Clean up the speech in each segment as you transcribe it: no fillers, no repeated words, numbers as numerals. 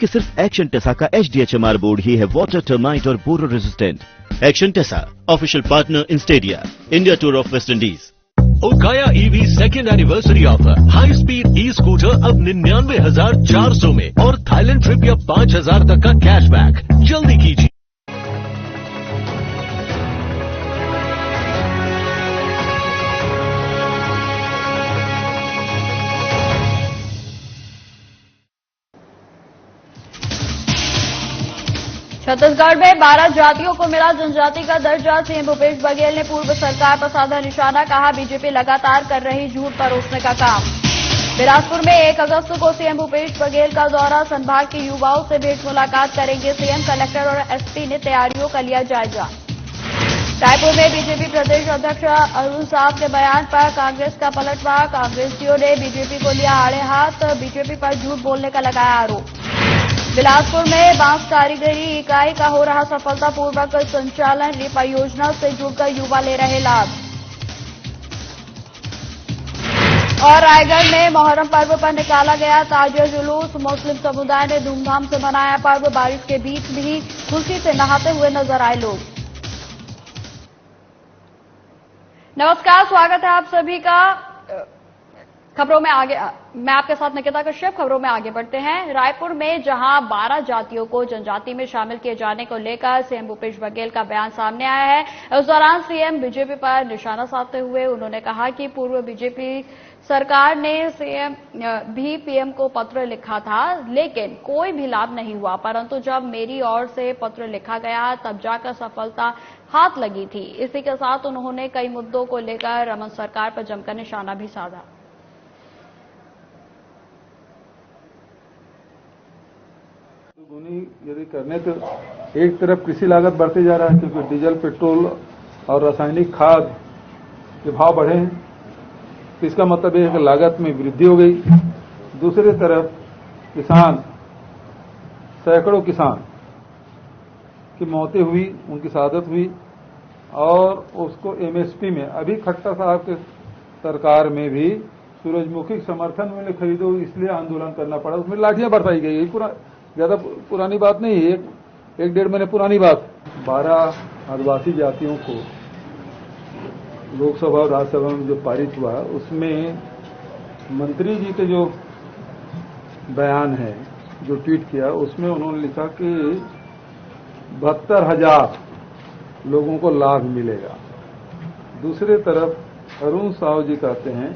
कि सिर्फ एक्शन टेसा का HDHMR बोर्ड ही है वाटर, टर्माइट और borer resistant. Action Tesa, official partner in stadia, India tour of West Indies. उकाया EV second anniversary offer, high speed e scooter अब 99,400 में और थाईलैंड ट्रिप या 5,000 तक का कैशबैक। जल्दी कीजिए। छत्तीसगढ़ में 12 जातियों को मिला जनजाति का दर्जा। सीएम भूपेश बघेल ने पूर्व सरकार पर साधा निशाना, कहा बीजेपी लगातार कर रही झूठ परोसने का काम। बिलासपुर में 1 अगस्त को सीएम भूपेश बघेल का दौरा, संभाग के युवाओं से भेंट मुलाकात करेंगे सीएम। कलेक्टर और एसपी ने तैयारियों का लिया जायजा। रायपुर में बीजेपी प्रदेश अध्यक्ष अरुण साव के बयान पर कांग्रेस का पलटवार, कांग्रेसियों ने बीजेपी को लिया आड़े हाथ, बीजेपी पर झूठ बोलने का लगाया आरोप। बिलासपुर में बांस कारीगरी इकाई का हो रहा सफलतापूर्वक संचालन, परियोजना से जुड़कर युवा ले रहे लाभ। और रायगढ़ में मोहर्रम पर्व पर निकाला गया ताजिया जुलूस, मुस्लिम समुदाय ने धूमधाम से मनाया पर्व। बारिश के बीच भी खुशी से नहाते हुए नजर आए लोग। नमस्कार, स्वागत है आप सभी का खबरों में आगे। मैं आपके साथ निकिता कश्यप। खबरों में आगे बढ़ते हैं। रायपुर में जहां 12 जातियों को जनजाति में शामिल किए जाने को लेकर सीएम भूपेश बघेल का बयान सामने आया है। उस दौरान सीएम बीजेपी पर निशाना साधते हुए उन्होंने कहा कि पूर्व बीजेपी सरकार ने पीएम को पत्र लिखा था, लेकिन कोई भी लाभ नहीं हुआ, परंतु जब मेरी ओर से पत्र लिखा गया तब जाकर सफलता हाथ लगी थी। इसी के साथ उन्होंने कई मुद्दों को लेकर रमन सरकार पर जमकर निशाना भी साधा। यदि करने तो एक तरफ कृषि लागत बढ़ते जा रहा है, क्योंकि डीजल, पेट्रोल और रासायनिक खाद के भाव बढ़े हैं, तो इसका मतलब यह है कि लागत में वृद्धि हो गई। दूसरी तरफ किसान, सैकड़ों किसान की मौतें हुई, उनकी शहादत हुई, और उसको MSP में अभी खट्टर साहब के सरकार में भी सूरजमुखी समर्थन मूल्य खरीदो इसलिए आंदोलन करना पड़ा, उसमें लाठियां बरसाई गई। पूरा ज्यादा पुरानी बात नहीं है, एक डेढ़ महीने पुरानी बात। 12 आदिवासी जातियों को लोकसभा और राज्यसभा में जो पारित हुआ, उसमें मंत्री जी के जो बयान है, जो ट्वीट किया, उसमें उन्होंने लिखा कि 72,000 लोगों को लाभ मिलेगा। दूसरी तरफ अरुण साव जी कहते हैं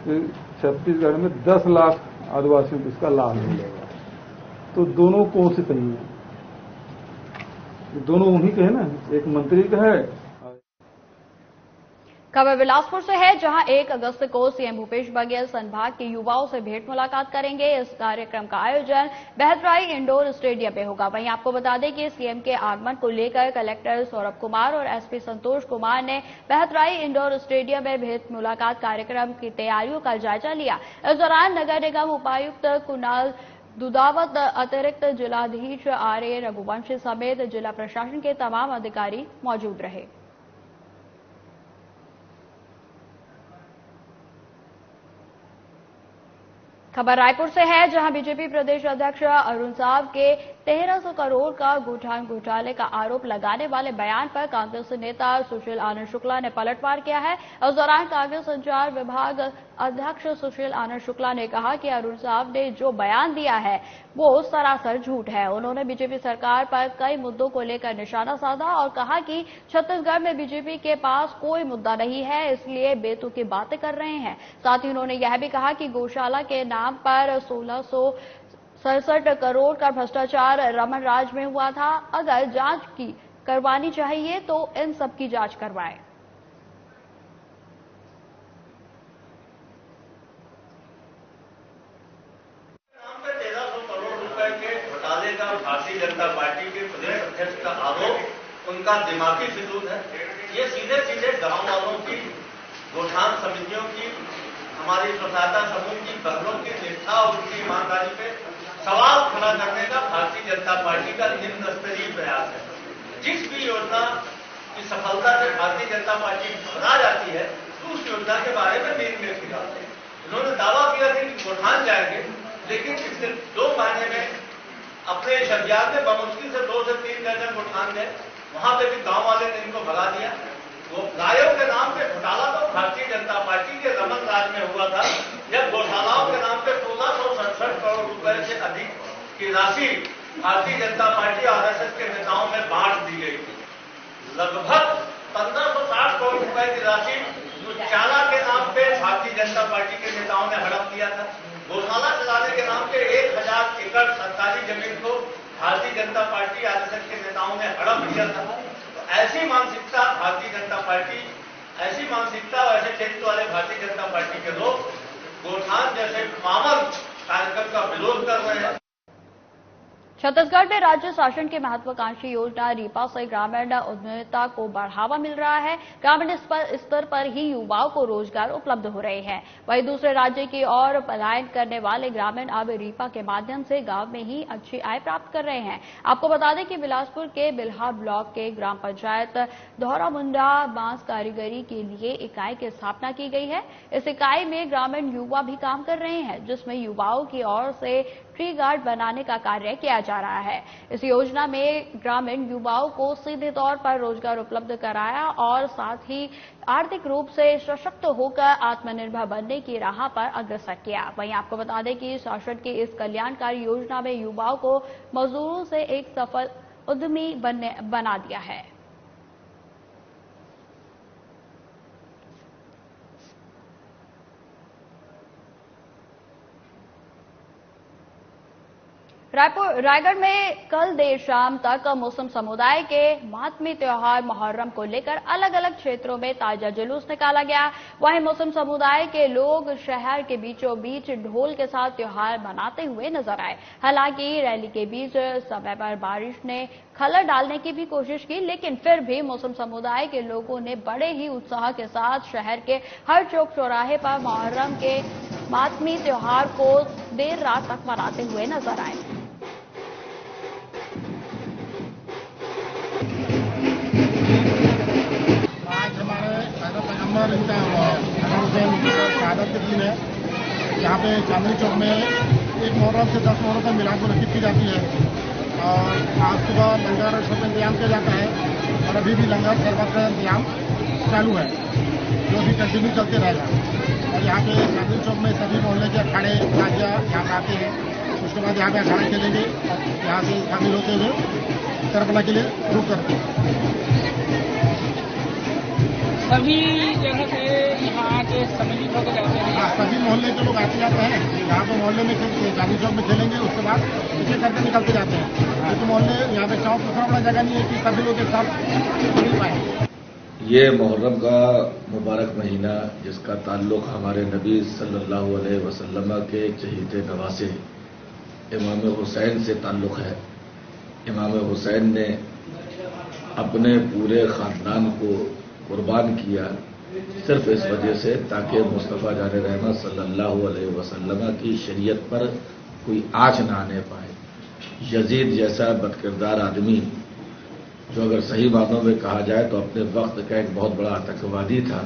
कि छत्तीसगढ़ में 10 लाख आदिवासियों को इसका लाभ मिलेगा। तो दोनों कौन से सही है? दोनों उन्हीं के है ना, एक मंत्री का है। खबर बिलासपुर से है, जहां 1 अगस्त को सीएम भूपेश बघेल संभाग के युवाओं से भेंट मुलाकात करेंगे। इस कार्यक्रम का आयोजन बहतराई इंडोर स्टेडियम में होगा। वहीं आपको बता दें कि सीएम के आगमन को लेकर कलेक्टर सौरभ कुमार और एसपी संतोष कुमार ने बहतराई इंडोर स्टेडियम में भेंट मुलाकात कार्यक्रम की तैयारियों का जायजा लिया। इस दौरान नगर निगम उपायुक्त कुणाल दुधावत, अतिरिक्त जिलाधीश RA रघुवंशी समेत जिला प्रशासन के तमाम अधिकारी मौजूद रहे। खबर रायपुर से है, जहां बीजेपी प्रदेश अध्यक्ष अरुण साव के 1300 करोड़ का गूठान घोटाले का आरोप लगाने वाले बयान पर कांग्रेस नेता सुशील आनंद शुक्ला ने पलटवार किया है। उस दौरान कांग्रेस संचार विभाग अध्यक्ष सुशील आनंद शुक्ला ने कहा कि अरुण साव ने जो बयान दिया है वो सरासर झूठ है। उन्होंने बीजेपी सरकार पर कई मुद्दों को लेकर निशाना साधा और कहा कि छत्तीसगढ़ में बीजेपी के पास कोई मुद्दा नहीं है, इसलिए बेतुकी बातें कर रहे हैं। साथ ही उन्होंने यह भी कहा कि गौशाला के नाम पर 1667 करोड़ का भ्रष्टाचार रमन राज में हुआ था। अगर जांच करवानी चाहिए तो इन सब की जांच करवाएं। भारतीय जनता पार्टी के प्रदेश अध्यक्ष का आरोप उनका दिमागी फिजूल है। ये सीधे सीधे गांव वालों की, गोठान समितियों की, हमारी स्वतंत्रता समूह की बहनों की निष्ठा और उनकी ईमानदारी पे सवाल खड़ा करने का भारतीय जनता पार्टी का निम्न स्तरीय प्रयास है। जिस भी योजना की सफलता से भारतीय जनता पार्टी घबरा जाती है, तो उस योजना के बारे में नींद में खिलाते हैं। उन्होंने दावा किया था कि गोठान जाएंगे, लेकिन पिछले 2 महीने में अपने इस अभियान में बमुश्किल से 2 से 3 दर्जन गोठान गए, वहां पे भी गांव वाले ने इनको भगा दिया। वो गायों के नाम पे घोटाला तो भारतीय जनता पार्टी के रमन राज में हुआ था, जब गौशालाओं के नाम पे 1667 करोड़ रुपए से अधिक की राशि भारतीय जनता पार्टी और आरएसएस के नेताओं में बांट दी गई थी। लगभग 1560 करोड़ रुपए की राशि चारा के नाम पे भारतीय जनता पार्टी के नेताओं ने हड़प लिया था। गौशाला चलाने के नाम पे 1000 एकड़ सरकारी जमीन को भारतीय जनता पार्टी आरएसएस के नेताओं ने हड़प लिया था। तो ऐसी मानसिकता भारतीय जनता पार्टी, ऐसी मानसिकता और ऐसे क्षेत्र वाले भारतीय जनता पार्टी के लोग गोठान जैसे पावन कार्यक्रम का विरोध कर रहे हैं। छत्तीसगढ़ में राज्य शासन की महत्वाकांक्षी योजना रीपा से ग्रामीण उद्यमिता को बढ़ावा मिल रहा है। ग्रामीण स्तर पर ही युवाओं को रोजगार उपलब्ध हो रहे हैं। वहीं दूसरे राज्य की ओर पलायन करने वाले ग्रामीण अब रीपा के माध्यम से गांव में ही अच्छी आय प्राप्त कर रहे हैं। आपको बता दें कि बिलासपुर के बिल्हा ब्लॉक के ग्राम पंचायत धौरामुंडा बांस कारीगरी के लिए इकाई की स्थापना की गई है। इस इकाई में ग्रामीण युवा भी काम कर रहे हैं, जिसमें युवाओं की ओर से ट्री गार्ड बनाने का कार्य किया जा रहा है। इस योजना में ग्रामीण युवाओं को सीधे तौर पर रोजगार उपलब्ध कराया और साथ ही आर्थिक रूप से सशक्त होकर आत्मनिर्भर बनने की राह पर अग्रसर किया। वहीं आपको बता दें कि शासन की इस कल्याणकारी योजना में युवाओं को मजदूरों से एक सफल उद्यमी बना दिया है। रायगढ़ में कल देर शाम तक मुस्लिम समुदाय के मातमी त्योहार मुहर्रम को लेकर अलग अलग क्षेत्रों में ताजा जुलूस निकाला गया। वहीं मुस्लिम समुदाय के लोग शहर के बीचों बीच ढोल के साथ त्योहार मनाते हुए नजर आए। हालांकि रैली के बीच समय पर बारिश ने खलल डालने की भी कोशिश की, लेकिन फिर भी मुस्लिम समुदाय के लोगों ने बड़े ही उत्साह के साथ शहर के हर चौक चौराहे पर मुहर्रम के मातमी त्योहार को देर रात तक मनाते हुए नजर आए। पैगम्बर इनका शहादत के दिन है। यहाँ पे चांदनी चौक में 1 मुहर्रम से 10 मुहर्रम तक मिलाद को रखी जाती है और आज सुबह लंगर और सब इंतजाम किया जाता है और अभी भी लंगर शरबत का इंतजाम चालू है, जो भी कंटिन्यू चलते रहेगा। और यहाँ पे चांदनी चौक में सभी मोहल्ले के अखाड़े ताजिया यहाँ पे आते हैं। उसके बाद यहाँ पे अखाड़ा खेलेंगे और यहाँ से शामिल होते हुए करबला के लिए रुक करते हैं। सभी जगह से यहाँ आके सम्मिलित होकर जाते हैं। हाँ, सभी मोहल्ले के लोग आते जाते हैं। यहाँ पे मोहल्ले में चांदनी चौक में खेलेंगे, उसके बाद इसे करके निकलते जाते हैं। क्योंकि मोहल्ले यहाँ पे चौक दूसरा बड़ा जगह नहीं है कि सभी लोग एक साथ मिल पाए। ये मुहर्रम का मुबारक महीना, जिसका ताल्लुक हमारे नबी सल्लल्लाहु अलैहि वसल्लम के चहीते नवासे इमाम हुसैन से ताल्लुक है। इमाम हुसैन ने अपने पूरे खानदान को कुर्बान किया सिर्फ इस वजह से ताकि मुस्तफ़ा जान रहमत सल्लल्लाहु अलैहि वसल्लम की शरीयत पर कोई आँच ना आने पाए। यजीद जैसा बदकिरदार आदमी, जो अगर सही मानों में कहा जाए तो अपने वक्त का एक बहुत बड़ा आतंकवादी था,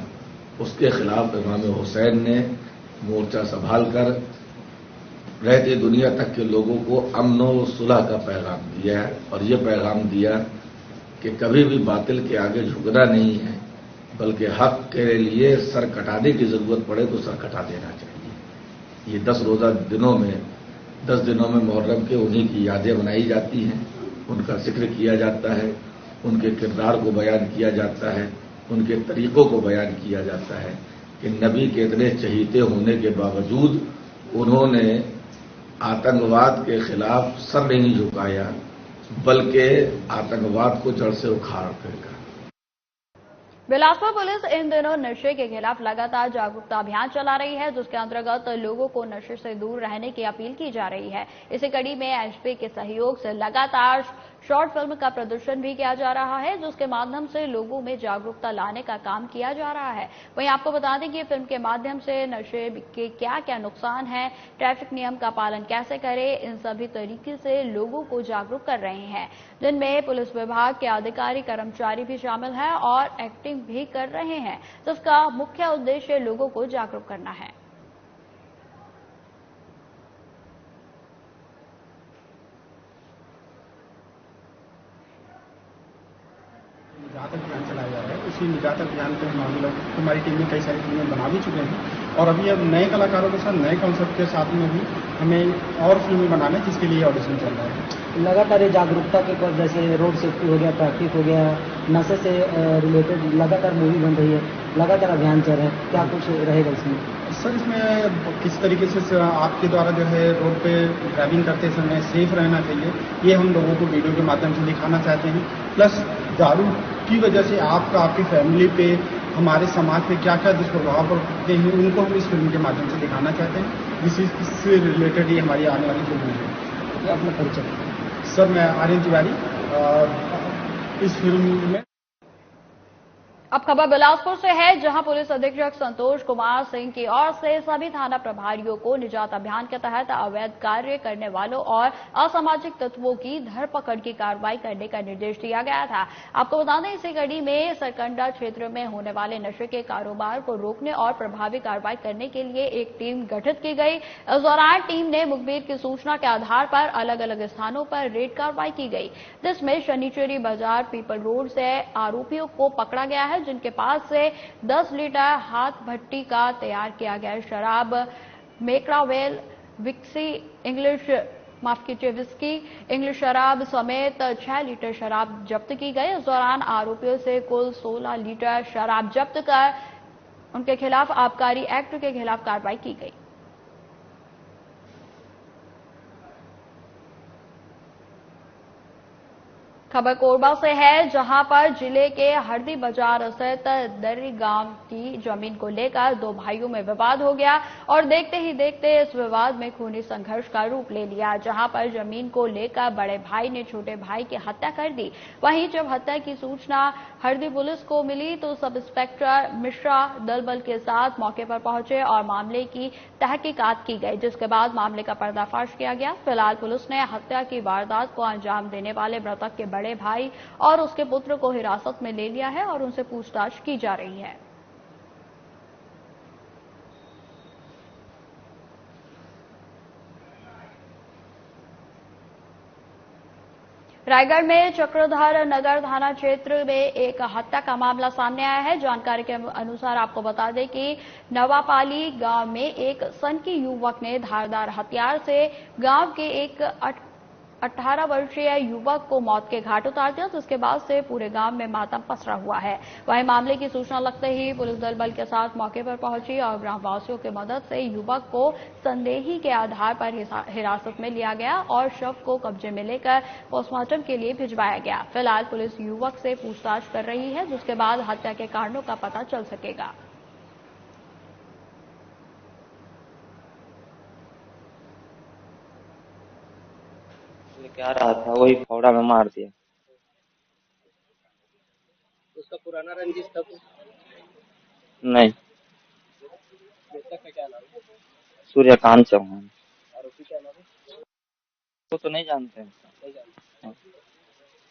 उसके खिलाफ इमाम हुसैन ने मोर्चा संभाल कर रहती दुनिया तक के लोगों को अमन व सुलह का पैगाम दिया है। और ये पैगाम दिया कि कभी भी बातिल के आगे झुकना नहीं है, बल्कि हक के लिए सर कटाने की जरूरत पड़े तो सर कटा देना चाहिए। ये 10 रोजा दिनों में 10 दिनों में मुहर्रम के उन्हीं की यादें मनाई जाती हैं, उनका जिक्र किया जाता है, उनके किरदार को बयान किया जाता है, उनके तरीकों को बयान किया जाता है कि नबी के इतने चहीते होने के बावजूद उन्होंने आतंकवाद के खिलाफ सर नहीं झुकाया, बल्कि आतंकवाद को जड़ से उखाड़ कर। बिलासपुर पुलिस इन दिनों नशे के खिलाफ लगातार जागरूकता अभियान चला रही है, जिसके अंतर्गत लोगों को नशे से दूर रहने की अपील की जा रही है। इसी कड़ी में एसपी के सहयोग से लगातार शॉर्ट फिल्म का प्रदर्शन भी किया जा रहा है, जिसके माध्यम से लोगों में जागरूकता लाने का काम किया जा रहा है। वहीं आपको बता दें कि फिल्म के माध्यम से नशे के क्या क्या नुकसान हैं, ट्रैफिक नियम का पालन कैसे करें, इन सभी तरीके से लोगों को जागरूक कर रहे हैं, जिनमें पुलिस विभाग के अधिकारी कर्मचारी भी शामिल हैं और एक्टिंग भी कर रहे हैं, जिसका मुख्य उद्देश्य लोगों को जागरूक करना है। निजात अभियान चलाया जा रहा है। उसी निजात अभियान पे हम लोग हमारी टीम में कई सारी फिल्में बना भी चुके हैं और अभी अब नए कलाकारों के साथ नए कॉन्सेप्ट के साथ में भी हमें और फिल्में बनाना है, जिसके लिए ऑडिशन चल रहा है। लगातार जागरूकता के पर जैसे रोड सेफ्टी हो गया, ट्रैफिक हो गया, नशे से रिलेटेड लगातार मूवी बन रही है, लगातार अभियान चल रहा है, क्या कुछ रहेगा इसमें? सर, इसमें किस तरीके से आपके द्वारा जो है रोड पे ड्राइविंग करते समय सेफ रहना चाहिए, ये हम लोगों को वीडियो के माध्यम से दिखाना चाहते हैं। प्लस दारू की वजह से आपकी फैमिली पे, हमारे समाज पे क्या क्या दुष्प्रभाव पड़ते हैं, उनको हम इस फिल्म के माध्यम से दिखाना चाहते हैं। इससे रिलेटेड ही हमारी आने वाली फिल्म है। अपना परिचय? सर, मैं आर्यन तिवारी। इस फिल्म में अब खबर बिलासपुर से है, जहां पुलिस अधीक्षक संतोष कुमार सिंह की ओर से सभी थाना प्रभारियों को निजात अभियान के तहत अवैध कार्य करने वालों और असामाजिक तत्वों की धरपकड़ की कार्रवाई करने का निर्देश दिया गया था। आपको बता दें, इसी कड़ी में सरकंडा क्षेत्र में होने वाले नशे के कारोबार को रोकने और प्रभावी कार्रवाई करने के लिए एक टीम गठित की गई। इस दौरान टीम ने मुखबिर की सूचना के आधार पर अलग अलग स्थानों पर रेड कार्रवाई की गई, जिसमें शनिचरी बाजार पीपल रोड से आरोपियों को पकड़ा गया है, जिनके पास से 10 लीटर हाथ भट्टी का तैयार किया गया शराब, मैक्रावेल विस्की इंग्लिश शराब समेत 6 लीटर शराब जब्त की गई। इस दौरान आरोपियों से कुल 16 लीटर शराब जब्त कर उनके खिलाफ आबकारी एक्ट के खिलाफ कार्रवाई की गई। खबर कोरबा से है, जहां पर जिले के हरदी बाजार स्थित दर्री गांव की जमीन को लेकर दो भाइयों में विवाद हो गया और देखते ही देखते इस विवाद में खूनी संघर्ष का रूप ले लिया, जहां पर जमीन को लेकर बड़े भाई ने छोटे भाई की हत्या कर दी। वहीं जब हत्या की सूचना हरदी पुलिस को मिली तो सब इंस्पेक्टर मिश्रा दल बल के साथ मौके पर पहुंचे और मामले की तहकीकात की गई, जिसके बाद मामले का पर्दाफाश किया गया। फिलहाल पुलिस ने हत्या की वारदात को अंजाम देने वाले मृतक के बड़े भाई और उसके पुत्र को हिरासत में ले लिया है और उनसे पूछताछ की जा रही है। रायगढ़ में चक्रधर नगर थाना क्षेत्र में एक हत्या का मामला सामने आया है। जानकारी के अनुसार आपको बता दें कि नवापाली गांव में एक सनकी युवक ने धारदार हथियार से गांव के एक 18 वर्षीय युवक को मौत के घाट उतार दिया, जिसके बाद से पूरे गांव में मातम पसरा हुआ है। वहीं मामले की सूचना लगते ही पुलिस दल बल के साथ मौके पर पहुंची और ग्रामवासियों की मदद से युवक को संदेही के आधार पर हिरासत में लिया गया और शव को कब्जे में लेकर पोस्टमार्टम के लिए भिजवाया गया। फिलहाल पुलिस युवक से पूछताछ कर रही है, जिसके बाद हत्या के कारणों का पता चल सकेगा। क्या रहा था, वही फावड़ा में मार दिया। उसका पुराना रंजिश था कुछ? नहीं। उसका क्या नाम है? सूर्यकांत चौहान। आरोपी क्या नाम है? वो तो नहीं जानते हैं। नहीं जानते।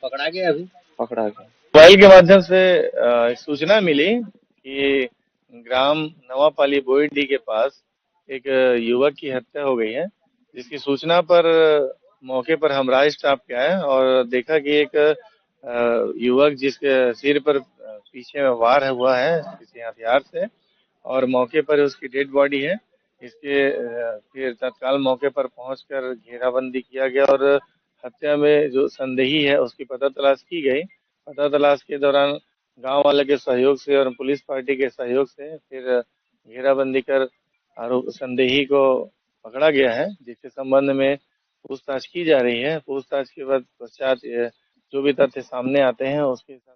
पकड़ा गया? अभी पकड़ा गया। मोबाइल के माध्यम से सूचना मिली कि ग्राम नवापाली बोईडी के पास एक युवक की हत्या हो गई है, जिसकी सूचना पर मौके पर हम राज स्टाफ के आए और देखा कि एक युवक जिसके सिर पर पीछे में वार हुआ है किसी हथियार से और मौके पर उसकी डेड बॉडी है। इसके फिर तत्काल मौके पर पहुंचकर घेराबंदी किया गया और हत्या में जो संदेही है उसकी पता तलाश की गई। पता तलाश के दौरान गांव वाले के सहयोग से और पुलिस पार्टी के सहयोग से फिर घेराबंदी कर आरोप संदेही को पकड़ा गया है, जिसके संबंध में पूछताछ की जा रही है। पूछताछ के बाद पश्चात जो भी तथ्य सामने आते हैं उसके साथ।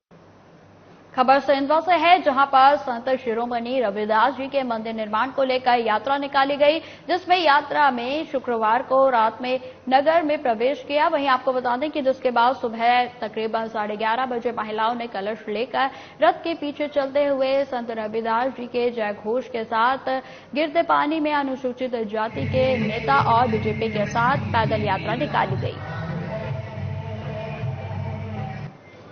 खबर सेंधवा से है, जहां पर संत शिरोमणि रविदास जी के मंदिर निर्माण को लेकर यात्रा निकाली गई, जिसमें यात्रा में शुक्रवार को रात में नगर में प्रवेश किया। वहीं आपको बता दें कि जिसके बाद सुबह तकरीबन 11:30 बजे महिलाओं ने कलश लेकर रथ के पीछे चलते हुए संत रविदास जी के जय घोष के साथ गिरते पानी में अनुसूचित जाति के नेता और बीजेपी के साथ पैदल यात्रा निकाली गई।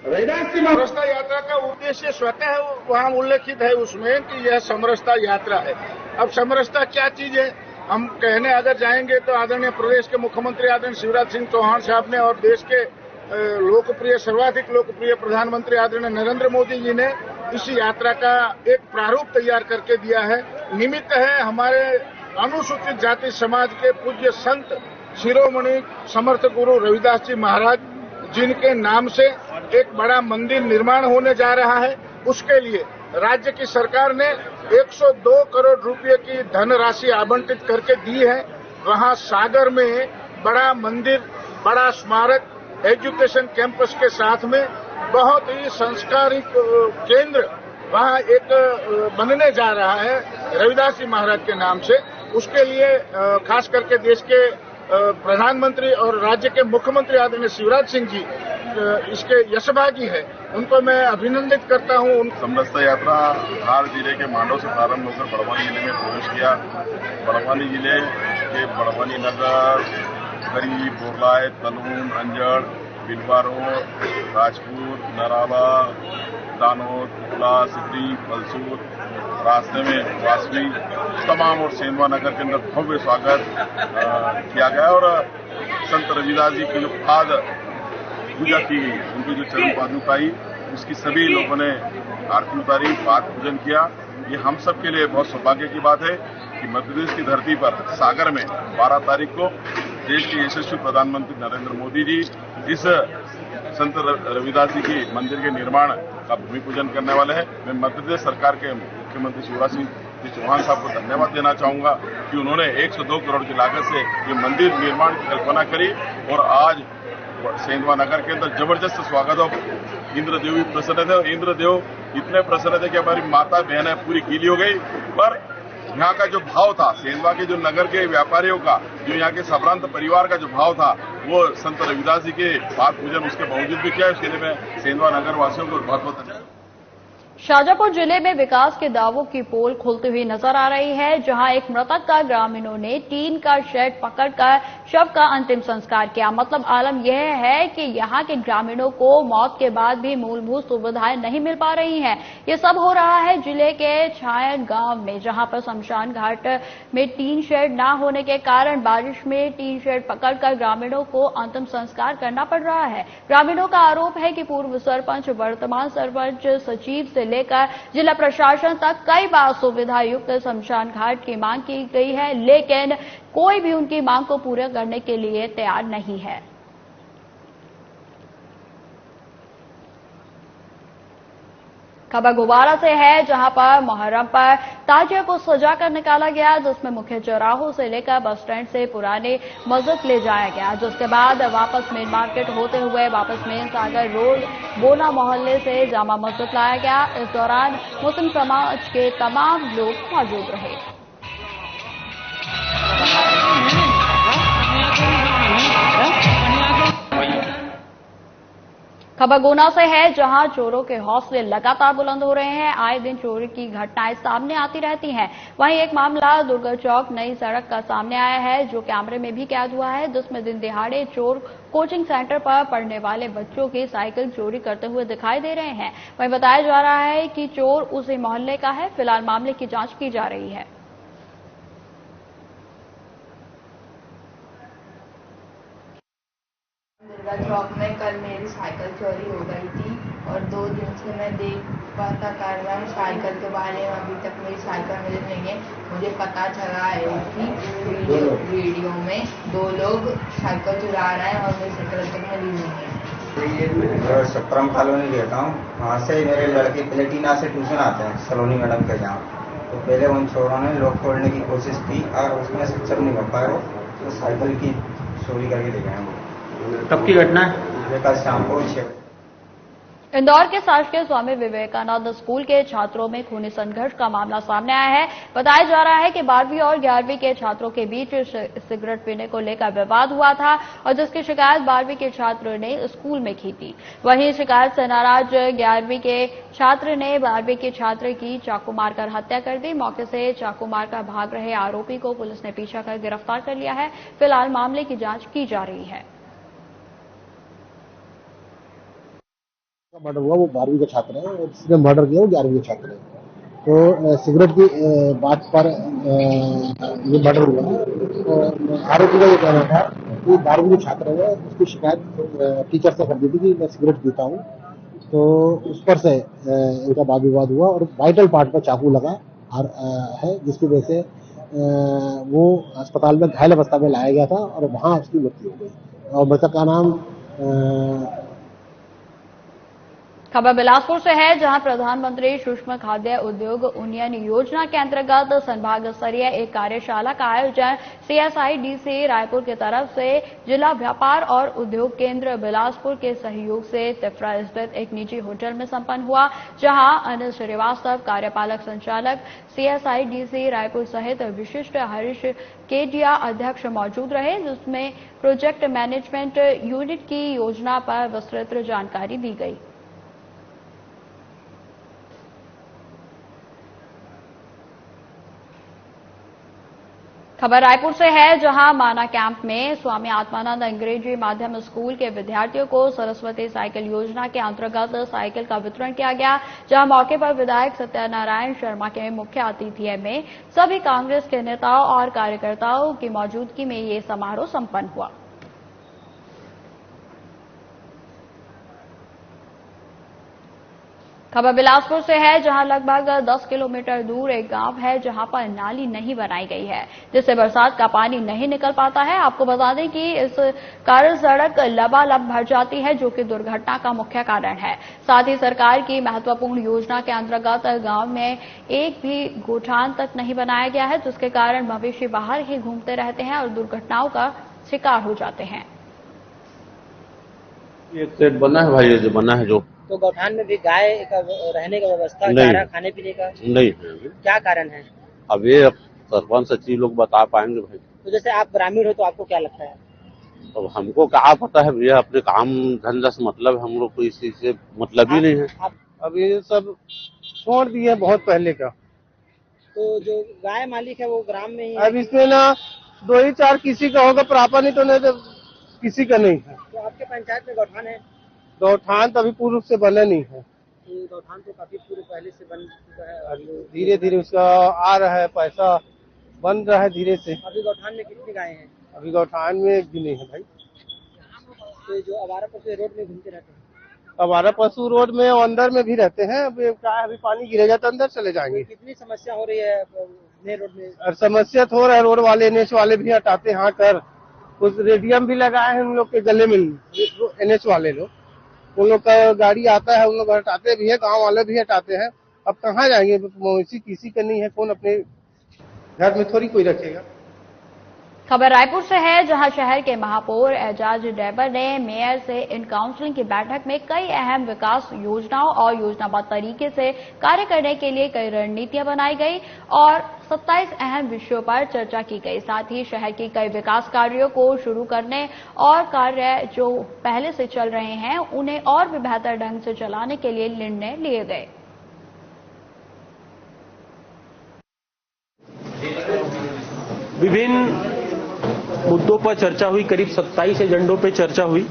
रविदास की समरसता यात्रा का उद्देश्य स्वतः वहाँ उल्लेखित है उसमें कि यह समरसता यात्रा है। अब समरसता क्या चीज है, हम कहने अगर जाएंगे तो आदरणीय प्रदेश के मुख्यमंत्री आदरणीय शिवराज सिंह चौहान साहब ने और देश के सर्वाधिक लोकप्रिय प्रधानमंत्री आदरणीय नरेंद्र मोदी जी ने इस यात्रा का एक प्रारूप तैयार करके दिया है। निमित्त है हमारे अनुसूचित जाति समाज के पूज्य संत शिरोमणि समर्थ गुरु रविदास जी महाराज, जिनके नाम से एक बड़ा मंदिर निर्माण होने जा रहा है। उसके लिए राज्य की सरकार ने 102 करोड़ रुपए की धनराशि आवंटित करके दी है। वहां सागर में बड़ा मंदिर, बड़ा स्मारक, एजुकेशन कैंपस के साथ में बहुत ही संस्कारिक केंद्र वहां एक बनने जा रहा है रविदास जी महाराज के नाम से। उसके लिए खास करके देश के प्रधानमंत्री और राज्य के मुख्यमंत्री आदरणीय शिवराज सिंह जी इसके यशभागी है, उनको मैं अभिनंदित करता हूं। समरसता यात्रा धार जिले के मांडव से प्रारंभ होकर बड़वानी जिले में प्रवेश किया। बड़वानी जिले के बड़वानी नगर, खरी, बोरलाय, तलून, अंजड़, बिलवा रोड, राजपुर, नराला, दानोद, कुला, सिद्री, बलसूर, रास्ते में वासवी तमाम और सेंधवा नगर के अंदर भव्य स्वागत किया गया और संत रविदास जी की जो पाद पूजा की गई, उनकी जो चरण पादुका आई, उसकी सभी लोगों ने आरती उतारी, पाद पूजन किया। ये हम सब के लिए बहुत सौभाग्य की बात है कि मध्य प्रदेश की धरती पर सागर में 12 तारीख को देश के यशस्वी प्रधानमंत्री नरेंद्र मोदी जी इस संत रविदास जी की मंदिर के निर्माण का भूमि पूजन करने वाले हैं। मैं मध्य प्रदेश सरकार के मुख्यमंत्री शिवराज सिंह चौहान साहब को धन्यवाद देना चाहूंगा कि उन्होंने 102 करोड़ की लागत से ये मंदिर निर्माण की कल्पना करी और आज सेंधवा नगर के अंदर जबरदस्त स्वागत हो। इंद्रदेव भी प्रसन्न थे और इंद्रदेव इतने प्रसन्न थे कि हमारी माता बहनें पूरी गीली हो गई। पर यहाँ का जो भाव था, सेंधवा के जो नगर के व्यापारियों का, जो यहाँ के संभ्रांत परिवार का जो भाव था, वो संत रविदास जी के पाद पूजन उसके बावजूद भी किया। इसके लिए मैं सेंधवा नगर वासियों को बहुत बहुत धन्यवाद। शाजापुर जिले में विकास के दावों की पोल खुलती हुई नजर आ रही है, जहां एक मृतक का ग्रामीणों ने टीन का शेड पकड़कर शव का अंतिम संस्कार किया। मतलब आलम यह है कि यहां के ग्रामीणों को मौत के बाद भी मूलभूत सुविधाएं नहीं मिल पा रही हैं। ये सब हो रहा है जिले के छायन गांव में, जहां पर शमशान घाट में टीन शेड न होने के कारण बारिश में टीन शेड पकड़कर ग्रामीणों को अंतिम संस्कार करना पड़ रहा है। ग्रामीणों का आरोप है कि पूर्व सरपंच, वर्तमान सरपंच, सचिव से लेकर जिला प्रशासन तक कई बार सुविधा युक्त शमशान घाट की मांग की गई है, लेकिन कोई भी उनकी मांग को पूरा करने के लिए तैयार नहीं है। खबर गुब्बारा से है, जहां पर मुहर्रम पर ताजिया को सजाकर निकाला गया, जिसमें मुख्य चौराहों से लेकर बस स्टैंड से पुराने मस्जिद ले जाया गया, जिसके बाद वापस मेन मार्केट होते हुए वापस मेन सागर रोड बोना मोहल्ले से जामा मस्जिद लाया गया। इस दौरान मुस्लिम समाज के तमाम लोग मौजूद रहे। खबर गुना से है, जहां चोरों के हौसले लगातार बुलंद हो रहे हैं। आए दिन चोरी की घटनाएं सामने आती रहती हैं। वहीं एक मामला दुर्गा चौक नई सड़क का सामने आया है, जो कैमरे में भी कैद हुआ है, जिसमें दिन दिहाड़े चोर कोचिंग सेंटर पर पढ़ने वाले बच्चों की साइकिल चोरी करते हुए दिखाई दे रहे हैं। वहीं बताया जा रहा है कि चोर उसी मोहल्ले का है। फिलहाल मामले की जांच की जा रही है। दुर्गा चौक में कल मेरी साइकिल चोरी हो गई थी और 2 दिन से मैं देख पाता कर रहा हूँ साइकिल के बारे में। अभी तक मेरी साइकिल मिली नहीं है। मुझे पता चला है कि वीडियो में 2 लोग साइकिल चुरा रहे हैं और मेरी साइकिल तक मिली नहीं है। सत्रम कॉलोनी रहता हूँ, वहाँ से मेरे लड़के प्लेटिना से ट्यूशन आते हैं सलोनी मैडम के यहाँ। तो पहले उन चोरों ने लॉक खोलने की कोशिश की और उसमें सक्षम नहीं हो पाए, वो तो साइकिल की चोरी करके ले गए हैं। कब की घटना है? कल शाम को 6 बजे। इंदौर के शासकीय स्वामी विवेकानंद स्कूल के छात्रों में खूनी संघर्ष का मामला सामने आया है। बताया जा रहा है कि 12वीं और 11वीं के छात्रों के बीच सिगरेट पीने को लेकर विवाद हुआ था और जिसकी शिकायत 12वीं के छात्र ने स्कूल में की थी। वहीं शिकायत से नाराज 11वीं के छात्र ने 12वीं के छात्र की चाकू मारकर हत्या कर दी। मौके से चाकू मारकर भाग रहे आरोपी को पुलिस ने पीछा कर गिरफ्तार कर लिया है। फिलहाल मामले की जांच की जा रही है। मर्डर हुआ वो 12वीं का छात्र है और जिसने मर्डर किया वो 11वीं का छात्र है। तो सिगरेट की बात पर ये मर्डर हुआ। तो आरोपी का ये कहना था एक 12वीं के छात्र है, उसकी शिकायत टीचर से कर दी थी कि मैं सिगरेट पीता हूँ, तो उस पर से इनका वाद विवाद हुआ और वाइटल पार्ट पर चाकू लगा है, जिसकी वजह से वो अस्पताल में घायल अवस्था में लाया गया था और वहां उसकी मृत्यु हो गई और मृतक का नाम खबर बिलासपुर से है, जहां प्रधानमंत्री सूक्ष्म खाद्य उद्योग उन्नयन योजना के अंतर्गत संभाग स्तरीय एक कार्यशाला का आयोजन CSIDC रायपुर की तरफ से जिला व्यापार और उद्योग केंद्र बिलासपुर के सहयोग से तिफरा स्थित एक निजी होटल में संपन्न हुआ, जहां अनिल श्रीवास्तव कार्यपालक संचालक CSIDC रायपुर सहित विशिष्ट हरीश केडिया अध्यक्ष मौजूद रहे, जिसमें प्रोजेक्ट मैनेजमेंट यूनिट की योजना पर विस्तृत जानकारी दी गई। खबर रायपुर से है, जहां माना कैंप में स्वामी आत्मानंद अंग्रेजी माध्यम स्कूल के विद्यार्थियों को सरस्वती साइकिल योजना के अंतर्गत साइकिल का वितरण किया गया, जहां मौके पर विधायक सत्यनारायण शर्मा के मुख्य आतिथ्य में सभी कांग्रेस के नेताओं और कार्यकर्ताओं की मौजूदगी में ये समारोह संपन्न हुआ। खबर बिलासपुर से है, जहां लगभग 10 किलोमीटर दूर एक गांव है, जहां पर नाली नहीं बनाई गई है, जिससे बरसात का पानी नहीं निकल पाता है। आपको बता दें कि इस कारण सड़क लबालब भर जाती है, जो कि दुर्घटना का मुख्य कारण है। साथ ही सरकार की महत्वपूर्ण योजना के अंतर्गत गांव में एक भी गोठान तक नहीं बनाया गया है, जिसके कारण मवेशी बाहर ही घूमते रहते हैं और दुर्घटनाओं का शिकार हो जाते हैं। एक सेट बना है भाई, जो बना है जो तो गौठान में भी गाय का रहने का व्यवस्था, चारा खाने पीने का नहीं है। क्या कारण है? अब ये सरपंच सचिव लोग बता पाएंगे भाई। तो जैसे आप ग्रामीण हो तो आपको क्या लगता है? अब हमको क्या पता है भैया, अपने काम धंधा से मतलब हम लोग को इसी से मतलब ही नहीं है। अब ये सब छोड़ दिए बहुत पहले का। तो जो गाय मालिक है वो ग्राम में ही है? अब इसमें ना 2 ही 4 किसी का होगा, प्रॉपर नहीं तो नहीं तो किसी का नहीं है। तो आपके पंचायत में गौठान है? गौठान तो अभी पूर्व से बना नहीं है। गौठान तो काफी पूर्व पहले से बन चुका है, धीरे धीरे उसका आ रहा है, पैसा बन रहा है धीरे से। अभी गौठान में कितनी गायें हैं? अभी गौठान में एक भी नहीं है भाई। तो जो आवारा पशु रोड में घूमते रहते हैं? आवारा पशु रोड में अंदर में भी रहते हैं। अभी क्या है, अभी पानी गिरेगा तो अंदर चले जाएंगे। कितनी समस्या हो रही है नए रोड में? और समस्या तो हो रहा है, रोड वाले NH वाले भी हटाते हैं कर, कुछ रेडियम भी लगाए हैं उन लोग के गले में, NH वाले लोग, उन लोग का गाड़ी आता है, उन लोग हटाते भी है, गांव वाले भी हटाते हैं। अब कहाँ जाएंगे, मवेशी किसी का नहीं है, कौन अपने घर में थोड़ी कोई रखेगा। खबर रायपुर से है, जहां शहर के महापौर एजाज डैबर ने मेयर से इन काउंसिलिंग की बैठक में कई अहम विकास योजनाओं और योजनाबद्ध तरीके से कार्य करने के लिए कई रणनीतियां बनाई गई और 27 अहम विषयों पर चर्चा की गई। साथ ही शहर की कई विकास कार्यों को शुरू करने और कार्य जो पहले से चल रहे हैं उन्हें और भी बेहतर ढंग से चलाने के लिए निर्णय लिए गए। विभिन्न मुद्दों पर चर्चा हुई, करीब 27 एजेंडों पर चर्चा हुई,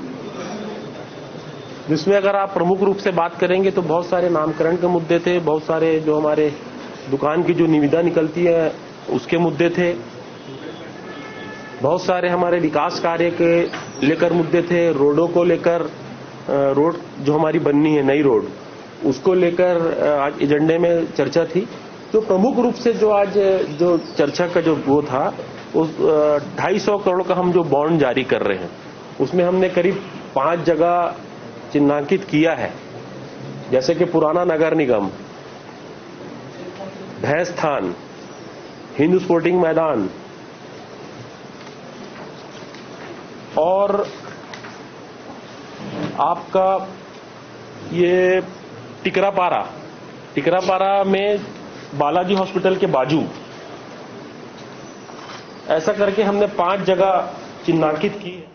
जिसमें अगर आप प्रमुख रूप से बात करेंगे तो बहुत सारे नामकरण के मुद्दे थे, बहुत सारे जो हमारे दुकान की जो निविदा निकलती है उसके मुद्दे थे, बहुत सारे हमारे विकास कार्य के लेकर मुद्दे थे, रोडों को लेकर, रोड जो हमारी बननी है नई रोड उसको लेकर आज एजेंडे में चर्चा थी। तो प्रमुख रूप से जो आज जो चर्चा का जो वो था, उस 250 करोड़ का हम जो बॉन्ड जारी कर रहे हैं उसमें हमने करीब 5 जगह चिन्हांकित किया है, जैसे कि पुराना नगर निगम, भैंसथान, हिंदू स्पोर्टिंग मैदान और आपका ये टिकरापारा में बालाजी हॉस्पिटल के बाजू, ऐसा करके हमने 5 जगह चिन्हांकित की है।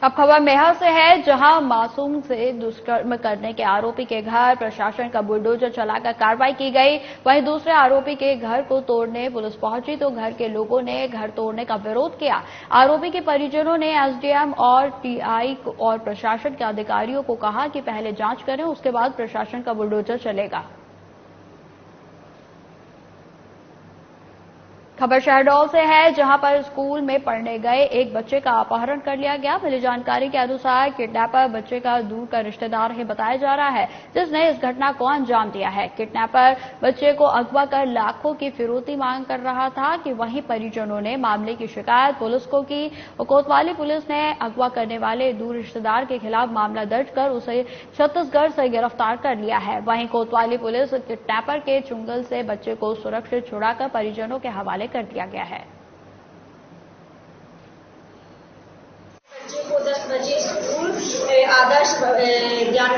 अब खबर मेहर से है, जहां मासूम से दुष्कर्म करने के आरोपी के घर प्रशासन का बुलडोजर चलाकर कार्रवाई की गई। वहीं दूसरे आरोपी के घर को तोड़ने पुलिस पहुंची तो घर के लोगों ने घर तोड़ने का विरोध किया। आरोपी के परिजनों ने एसडीएम और टीआई और प्रशासन के अधिकारियों को कहा कि पहले जांच करें, उसके बाद प्रशासन का बुलडोजर चलेगा। खबर शहडोल से है, जहां पर स्कूल में पढ़ने गए एक बच्चे का अपहरण कर लिया गया। मिली जानकारी के अनुसार किडनैपर बच्चे का दूर का रिश्तेदार है बताया जा रहा है, जिसने इस घटना को अंजाम दिया है। किडनैपर बच्चे को अगवा कर लाखों की फिरौती मांग कर रहा था कि वहीं परिजनों ने मामले की शिकायत पुलिस को की। कोतवाली पुलिस ने अगवा करने वाले दूर रिश्तेदार के खिलाफ मामला दर्ज कर उसे छत्तीसगढ़ से गिरफ्तार कर लिया है। वहीं कोतवाली पुलिस किडनैपर के चुंगल से बच्चे को सुरक्षित छुड़ाकर परिजनों के हवाले कर दिया गया है। बच्चे को 10 बजे स्कूल आदर्श ज्ञान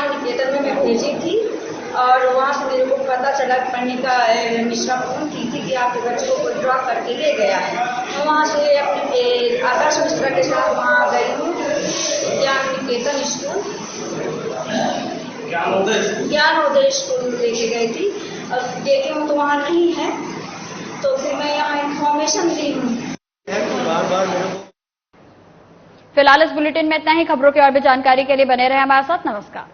निकेतन में मैं भेजी थी और वहां से मेरे को पता चला पढ़ने का मिश्रा फोन की थी कि आपके बच्चे को कोई ड्रॉप करके ले गया है। मैं वहां से अपने आदर्श मिश्रा के साथ वहां गई हूँ, ज्ञान निकेतन स्कूल, ज्ञानोदय स्कूल लेके गई थी। अब देखे हूँ तो वहाँ नहीं है, तो फिर मैं यहाँ इन्फॉर्मेशन दी हूँ। फिलहाल इस बुलेटिन में इतना ही। खबरों की और भी जानकारी के लिए बने रहे हमारे साथ। नमस्कार।